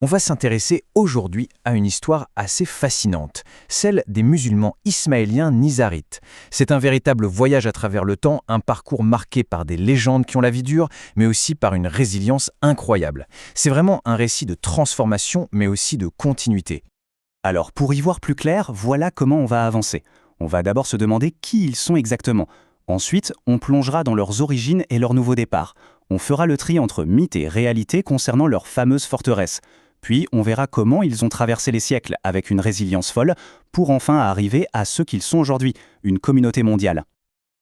On va s'intéresser aujourd'hui à une histoire assez fascinante, celle des musulmans ismaéliens nizarites. C'est un véritable voyage à travers le temps, un parcours marqué par des légendes qui ont la vie dure, mais aussi par une résilience incroyable. C'est vraiment un récit de transformation, mais aussi de continuité. Alors, pour y voir plus clair, voilà comment on va avancer. On va d'abord se demander qui ils sont exactement. Ensuite, on plongera dans leurs origines et leur nouveau départ. On fera le tri entre mythe et réalité concernant leur fameuse forteresse. Puis, on verra comment ils ont traversé les siècles avec une résilience folle pour enfin arriver à ce qu'ils sont aujourd'hui, une communauté mondiale.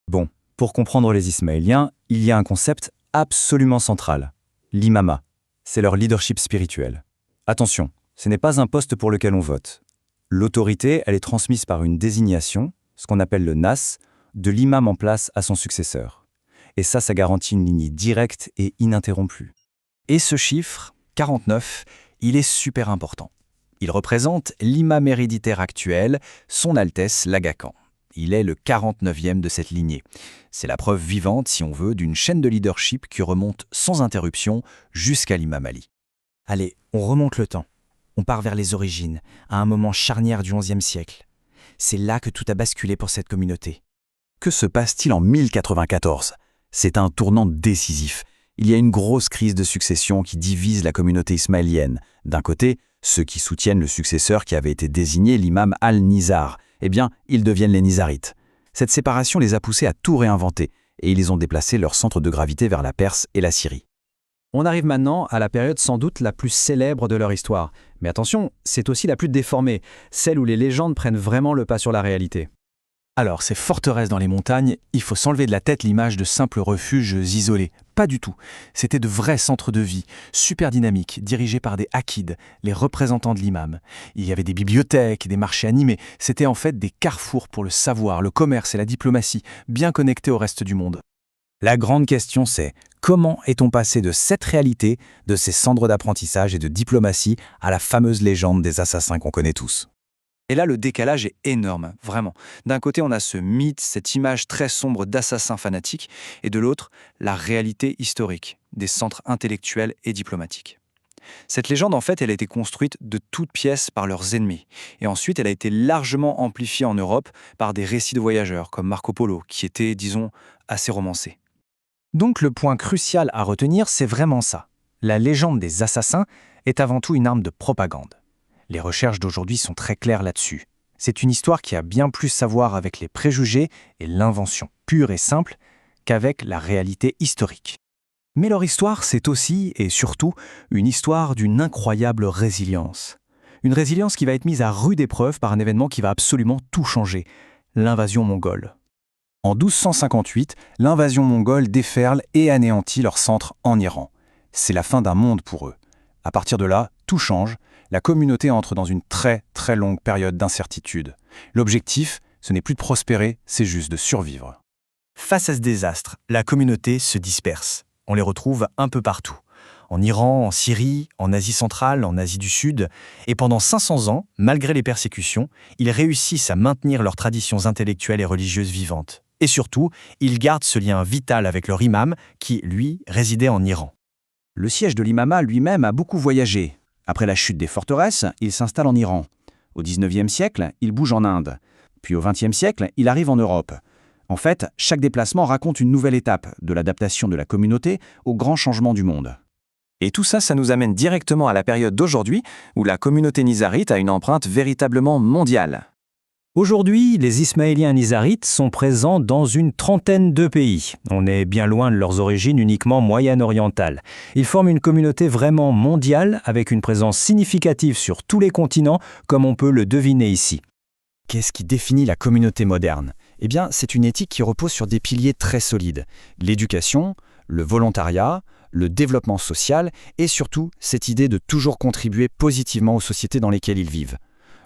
Bon, pour comprendre les Ismaéliens, il y a un concept absolument central, l'imama. C'est leur leadership spirituel. Attention, ce n'est pas un poste pour lequel on vote. L'autorité, elle est transmise par une désignation, ce qu'on appelle le nas, de l'imam en place à son successeur. Et ça garantit une ligne directe et ininterrompue. Et ce chiffre, 49, il est super important. Il représente l'imam héréditaire actuel, son Altesse l'Aga Khan. Il est le 49e de cette lignée. C'est la preuve vivante, si on veut, d'une chaîne de leadership qui remonte sans interruption jusqu'à l'imam Ali. Allez, on remonte le temps. On part vers les origines, à un moment charnière du XIe siècle. C'est là que tout a basculé pour cette communauté. Que se passe-t-il en 1094 ? C'est un tournant décisif. Il y a une grosse crise de succession qui divise la communauté ismaélienne. D'un côté, ceux qui soutiennent le successeur qui avait été désigné, l'imam al-Nizar. Eh bien, ils deviennent les Nizarites. Cette séparation les a poussés à tout réinventer, et ils ont déplacé leur centre de gravité vers la Perse et la Syrie. On arrive maintenant à la période sans doute la plus célèbre de leur histoire. Mais attention, c'est aussi la plus déformée, celle où les légendes prennent vraiment le pas sur la réalité. Alors, ces forteresses dans les montagnes, il faut s'enlever de la tête l'image de simples refuges isolés. Pas du tout. C'était de vrais centres de vie, super dynamiques, dirigés par des hakids, les représentants de l'imam. Il y avait des bibliothèques, des marchés animés. C'était en fait des carrefours pour le savoir, le commerce et la diplomatie, bien connectés au reste du monde. La grande question c'est, comment est-on passé de cette réalité, de ces cendres d'apprentissage et de diplomatie, à la fameuse légende des assassins qu'on connaît tous ? Et là, le décalage est énorme, vraiment. D'un côté, on a ce mythe, cette image très sombre d'assassins fanatiques, et de l'autre, la réalité historique des centres intellectuels et diplomatiques. Cette légende, en fait, elle a été construite de toutes pièces par leurs ennemis. Et ensuite, elle a été largement amplifiée en Europe par des récits de voyageurs, comme Marco Polo, qui étaient, disons, assez romancés. Donc le point crucial à retenir, c'est vraiment ça. La légende des assassins est avant tout une arme de propagande. Les recherches d'aujourd'hui sont très claires là-dessus. C'est une histoire qui a bien plus à voir avec les préjugés et l'invention pure et simple qu'avec la réalité historique. Mais leur histoire, c'est aussi et surtout une histoire d'une incroyable résilience. Une résilience qui va être mise à rude épreuve par un événement qui va absolument tout changer, l'invasion mongole. En 1258, l'invasion mongole déferle et anéantit leur centre en Iran. C'est la fin d'un monde pour eux. À partir de là, tout change. La communauté entre dans une très très longue période d'incertitude. L'objectif, ce n'est plus de prospérer, c'est juste de survivre. Face à ce désastre, la communauté se disperse. On les retrouve un peu partout. En Iran, en Syrie, en Asie centrale, en Asie du Sud. Et pendant 500 ans, malgré les persécutions, ils réussissent à maintenir leurs traditions intellectuelles et religieuses vivantes. Et surtout, ils gardent ce lien vital avec leur imam qui, lui, résidait en Iran. Le siège de l'imama lui-même a beaucoup voyagé. Après la chute des forteresses, il s'installe en Iran. Au XIXe siècle, il bouge en Inde. Puis au XXe siècle, il arrive en Europe. En fait, chaque déplacement raconte une nouvelle étape de l'adaptation de la communauté aux grands changements du monde. Et tout ça, ça nous amène directement à la période d'aujourd'hui où la communauté nizarite a une empreinte véritablement mondiale. Aujourd'hui, les Ismaéliens nizarites sont présents dans une trentaine de pays. On est bien loin de leurs origines uniquement moyen-orientales. Ils forment une communauté vraiment mondiale avec une présence significative sur tous les continents, comme on peut le deviner ici. Qu'est-ce qui définit la communauté moderne ? Eh bien, c'est une éthique qui repose sur des piliers très solides. L'éducation, le volontariat, le développement social et surtout cette idée de toujours contribuer positivement aux sociétés dans lesquelles ils vivent.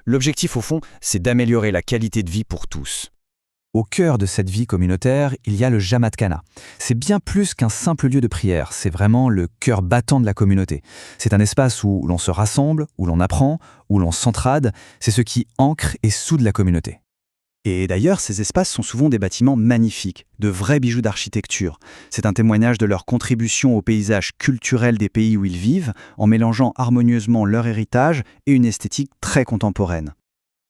L'objectif, au fond, c'est d'améliorer la qualité de vie pour tous. Au cœur de cette vie communautaire, il y a le Jamat Khana. C'est bien plus qu'un simple lieu de prière, c'est vraiment le cœur battant de la communauté. C'est un espace où l'on se rassemble, où l'on apprend, où l'on s'entrade, c'est ce qui ancre et soude la communauté. Et d'ailleurs, ces espaces sont souvent des bâtiments magnifiques, de vrais bijoux d'architecture. C'est un témoignage de leur contribution au paysage culturel des pays où ils vivent, en mélangeant harmonieusement leur héritage et une esthétique très contemporaine.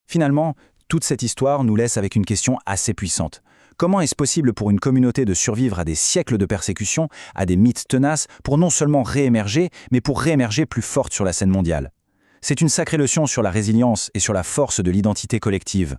Finalement, toute cette histoire nous laisse avec une question assez puissante. Comment est-ce possible pour une communauté de survivre à des siècles de persécution, à des mythes tenaces, pour non seulement réémerger, mais pour réémerger plus forte sur la scène mondiale? C'est une sacrée leçon sur la résilience et sur la force de l'identité collective.